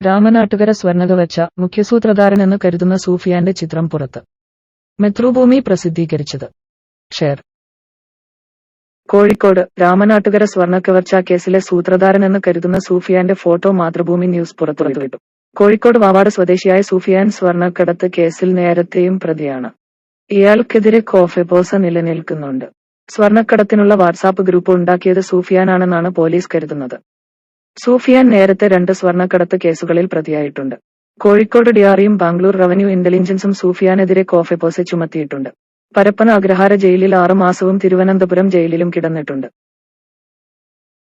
രാമനാട്ടുകര സ്വർണ്ണകവച്ച മുഖ്യസൂത്രധാരനെന്ന് കരുതുന്ന സൂഫിയാന്റെ ചിത്രം പുറത്ത്. മെട്രോഭൂമി പ്രസിദ്ധീകരിച്ചത്. ഷെയർ. കോഴിക്കോട് രാമനാട്ടുകര സ്വർണ്ണക്കവർച്ചാ കേസിലെ സൂത്രധാരനെന്ന് കരുതുന്ന സൂഫിയാന്റെ ഫോട്ടോ മാതൃഭൂമി ന്യൂസ് പുറത്തുവിട്ടു. കോഴിക്കോട് വാവാട് സ്വദേശിയായ സൂഫിയാൻ സ്വർണ്ണക്കടത്ത് കേസിൽ നേരത്തെയും പ്രതിയാണ്. ഇയാൾക്കെതിരെ കോഫെപോസ നിലനിൽക്കുന്നുണ്ട്. സ്വർണ്ണക്കടത്തിനുള്ള വാട്സാപ്പ് ഗ്രൂപ്പ് ഉണ്ടാക്കിയത് സൂഫിയാനാണെന്നാണ് പോലീസ് കരുതുന്നത്. സൂഫിയാൻ നേരത്തെ 2 സ്വർണ്ണക്കടത്ത് കേസുകളിൽ പ്രതിയായിട്ടുണ്ട്. കോഴിക്കോട് ഡിആർഐയും ബാംഗ്ലൂർ റവന്യൂ ഇന്റലിജൻസും സൂഫിയാനെതിരെ കോഫെപോസ ചുമത്തിയിട്ടുണ്ട്. പരപ്പന അഗ്രഹാര ജയിലിൽ 6 മാസവും തിരുവനന്തപുരം ജയിലിലും കിടന്നിട്ടുണ്ട്.